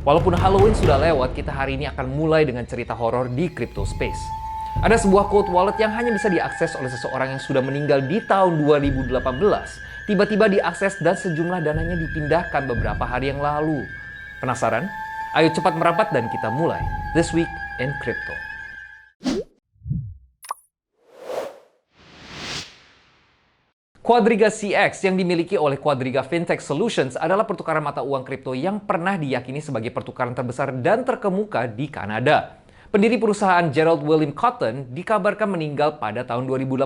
Walaupun Halloween sudah lewat, kita hari ini akan mulai dengan cerita horor di crypto space. Ada sebuah cold wallet yang hanya bisa diakses oleh seseorang yang sudah meninggal di tahun 2018. Tiba-tiba diakses dan sejumlah dananya dipindahkan beberapa hari yang lalu. Penasaran? Ayo cepat merapat dan kita mulai This Week in Crypto. Quadriga CX yang dimiliki oleh Quadriga Fintech Solutions adalah pertukaran mata uang kripto yang pernah diyakini sebagai pertukaran terbesar dan terkemuka di Kanada. Pendiri perusahaan Gerald William Cotton dikabarkan meninggal pada tahun 2018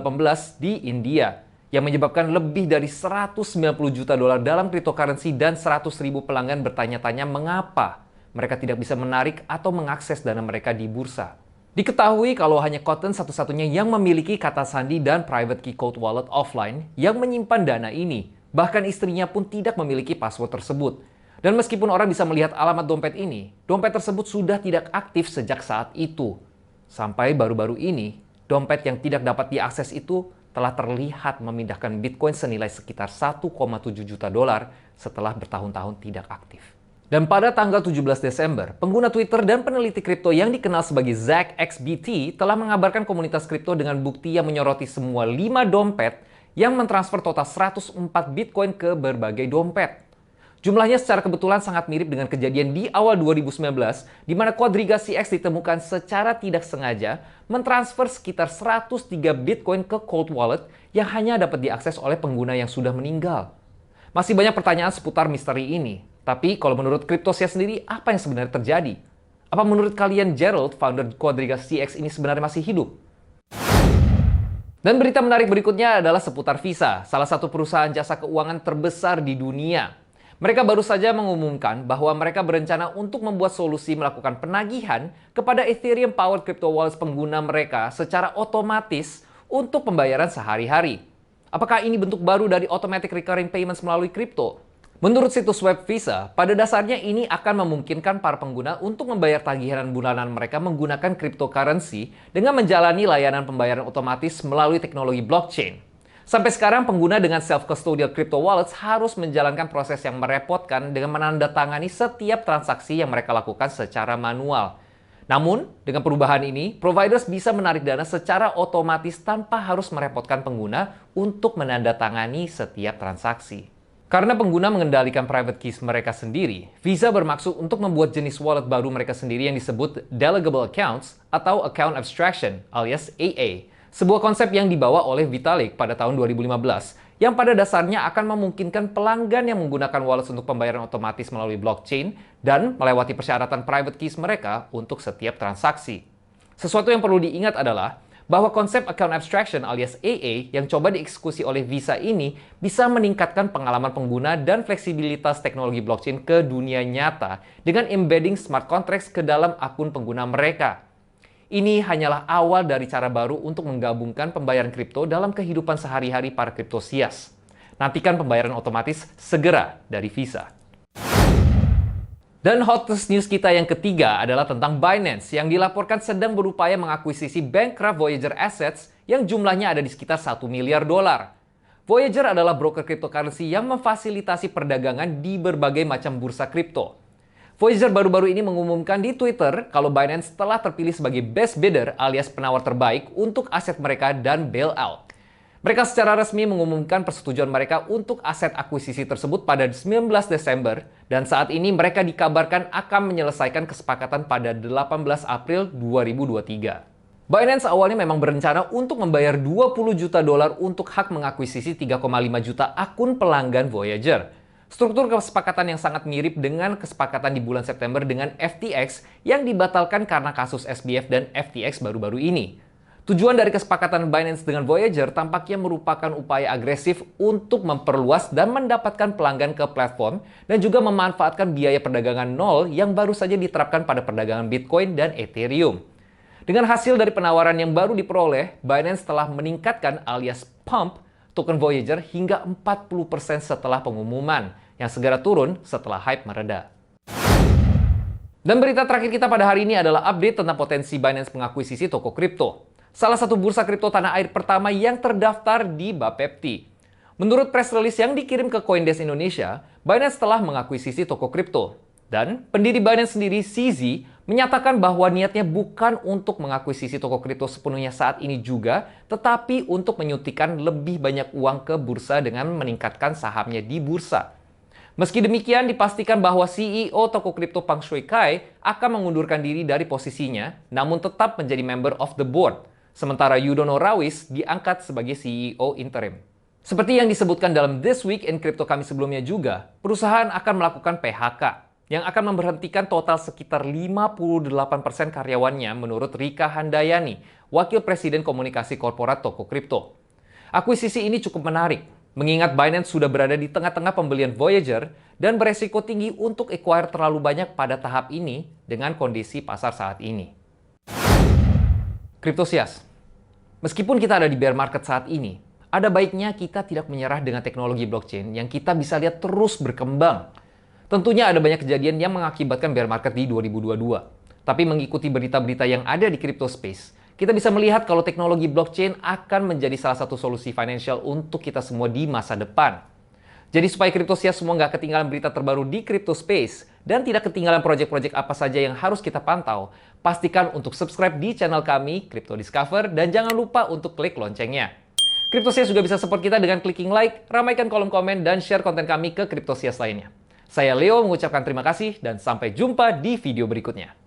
di India, yang menyebabkan lebih dari 190 juta dolar dalam cryptocurrency dan 100.000 pelanggan bertanya-tanya mengapa mereka tidak bisa menarik atau mengakses dana mereka di bursa. Diketahui kalau hanya Cotton satu-satunya yang memiliki kata sandi dan private key cold wallet offline yang menyimpan dana ini. Bahkan istrinya pun tidak memiliki password tersebut. Dan meskipun orang bisa melihat alamat dompet ini, dompet tersebut sudah tidak aktif sejak saat itu. Sampai baru-baru ini, dompet yang tidak dapat diakses itu telah terlihat memindahkan Bitcoin senilai sekitar 1,7 juta dolar setelah bertahun-tahun tidak aktif. Dan pada tanggal 17 Desember, pengguna Twitter dan peneliti kripto yang dikenal sebagai ZachXBT telah mengabarkan komunitas kripto dengan bukti yang menyoroti semua 5 dompet yang mentransfer total 104 Bitcoin ke berbagai dompet. Jumlahnya secara kebetulan sangat mirip dengan kejadian di awal 2019, di mana Quadriga CX ditemukan secara tidak sengaja mentransfer sekitar 103 Bitcoin ke cold wallet yang hanya dapat diakses oleh pengguna yang sudah meninggal. Masih banyak pertanyaan seputar misteri ini. Tapi kalau menurut Cryptosia sendiri, apa yang sebenarnya terjadi? Apa menurut kalian Gerald, founder Quadriga CX ini sebenarnya masih hidup? Dan berita menarik berikutnya adalah seputar Visa, salah satu perusahaan jasa keuangan terbesar di dunia. Mereka baru saja mengumumkan bahwa mereka berencana untuk membuat solusi melakukan penagihan kepada Ethereum-powered crypto wallets pengguna mereka secara otomatis untuk pembayaran sehari-hari. Apakah ini bentuk baru dari automatic recurring payments melalui kripto? Menurut situs web Visa, pada dasarnya ini akan memungkinkan para pengguna untuk membayar tagihan bulanan mereka menggunakan cryptocurrency dengan menjalani layanan pembayaran otomatis melalui teknologi blockchain. Sampai sekarang, pengguna dengan self-custodial crypto wallets harus menjalankan proses yang merepotkan dengan menandatangani setiap transaksi yang mereka lakukan secara manual. Namun, dengan perubahan ini, providers bisa menarik dana secara otomatis tanpa harus merepotkan pengguna untuk menandatangani setiap transaksi. Karena pengguna mengendalikan private keys mereka sendiri, Visa bermaksud untuk membuat jenis wallet baru mereka sendiri yang disebut Delegable Accounts atau Account Abstraction alias AA. Sebuah konsep yang dibawa oleh Vitalik pada tahun 2015, yang pada dasarnya akan memungkinkan pelanggan yang menggunakan wallet untuk pembayaran otomatis melalui blockchain dan melewati persyaratan private keys mereka untuk setiap transaksi. Sesuatu yang perlu diingat adalah bahwa konsep account abstraction alias AA yang coba dieksekusi oleh Visa ini bisa meningkatkan pengalaman pengguna dan fleksibilitas teknologi blockchain ke dunia nyata dengan embedding smart contracts ke dalam akun pengguna mereka. Ini hanyalah awal dari cara baru untuk menggabungkan pembayaran kripto dalam kehidupan sehari-hari para kriptosias. Nantikan pembayaran otomatis segera dari Visa. Dan hottest news kita yang ketiga adalah tentang Binance yang dilaporkan sedang berupaya mengakuisisi bankrupt Voyager Assets yang jumlahnya ada di sekitar 1 miliar dolar. Voyager adalah broker cryptocurrency yang memfasilitasi perdagangan di berbagai macam bursa kripto. Voyager baru-baru ini mengumumkan di Twitter kalau Binance telah terpilih sebagai best bidder alias penawar terbaik untuk aset mereka dan bailout. Mereka secara resmi mengumumkan persetujuan mereka untuk aset akuisisi tersebut pada 19 Desember dan saat ini mereka dikabarkan akan menyelesaikan kesepakatan pada 18 April 2023. Binance awalnya memang berencana untuk membayar 20 juta dolar untuk hak mengakuisisi 3,5 juta akun pelanggan Voyager. Struktur kesepakatan yang sangat mirip dengan kesepakatan di bulan September dengan FTX yang dibatalkan karena kasus SBF dan FTX baru-baru ini. Tujuan dari kesepakatan Binance dengan Voyager tampaknya merupakan upaya agresif untuk memperluas dan mendapatkan pelanggan ke platform dan juga memanfaatkan biaya perdagangan nol yang baru saja diterapkan pada perdagangan Bitcoin dan Ethereum. Dengan hasil dari penawaran yang baru diperoleh, Binance telah meningkatkan alias pump token Voyager hingga 40% setelah pengumuman, yang segera turun setelah hype mereda. Dan berita terakhir kita pada hari ini adalah update tentang potensi Binance mengakuisisi toko kripto. Salah satu bursa kripto tanah air pertama yang terdaftar di Bapepti. Menurut press release yang dikirim ke CoinDesk Indonesia, Binance telah mengakuisisi toko kripto. Dan pendiri Binance sendiri, CZ, menyatakan bahwa niatnya bukan untuk mengakuisisi toko kripto sepenuhnya saat ini juga, tetapi untuk menyuntikkan lebih banyak uang ke bursa dengan meningkatkan sahamnya di bursa. Meski demikian, dipastikan bahwa CEO toko kripto Pang Shui Kai akan mengundurkan diri dari posisinya, namun tetap menjadi member of the board. Sementara Yudono Rawis diangkat sebagai CEO interim. Seperti yang disebutkan dalam This Week in Crypto kami sebelumnya juga, perusahaan akan melakukan PHK yang akan memberhentikan total sekitar 58% karyawannya menurut Rika Handayani, Wakil Presiden Komunikasi Korporat Toko Kripto. Akuisisi ini cukup menarik, mengingat Binance sudah berada di tengah-tengah pembelian Voyager dan beresiko tinggi untuk acquire terlalu banyak pada tahap ini dengan kondisi pasar saat ini. Kriptosias, meskipun kita ada di bear market saat ini, ada baiknya kita tidak menyerah dengan teknologi blockchain yang kita bisa lihat terus berkembang. Tentunya ada banyak kejadian yang mengakibatkan bear market di 2022. Tapi mengikuti berita-berita yang ada di crypto space, kita bisa melihat kalau teknologi blockchain akan menjadi salah satu solusi financial untuk kita semua di masa depan. Jadi supaya Kriptosias semua nggak ketinggalan berita terbaru di crypto space dan tidak ketinggalan project-project apa saja yang harus kita pantau, pastikan untuk subscribe di channel kami, Crypto Discover, dan jangan lupa untuk klik loncengnya. Kriptosias juga bisa support kita dengan clicking like, ramaikan kolom komen, dan share konten kami ke Kriptosias lainnya. Saya Leo mengucapkan terima kasih dan sampai jumpa di video berikutnya.